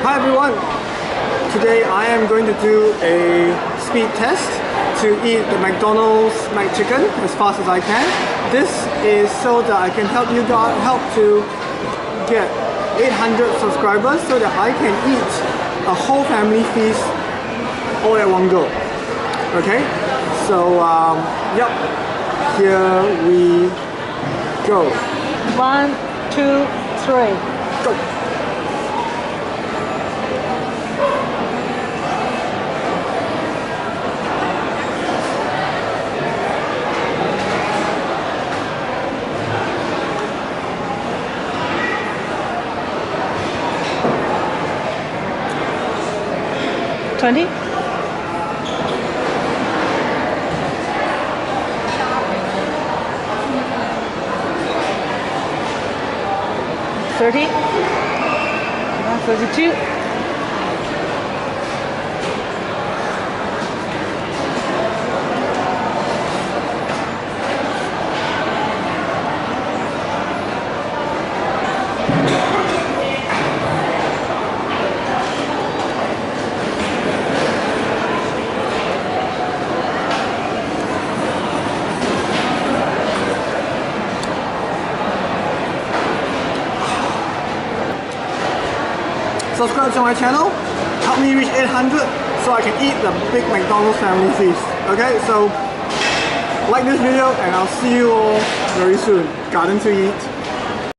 Hi everyone! Today I am going to do a speed test to eat the McDonald's McChicken as fast as I can. This is so that I can help you guys to get 800 subscribers so that I can eat a whole family feast all at one go. Okay? So, yep. Here we go. 1, 2, 3. Go! $20. $30. 32. Subscribe to my channel, help me reach 800 so I can eat the big McDonald's family feast. Okay, so like this video and I'll see you all very soon. Garden to eat.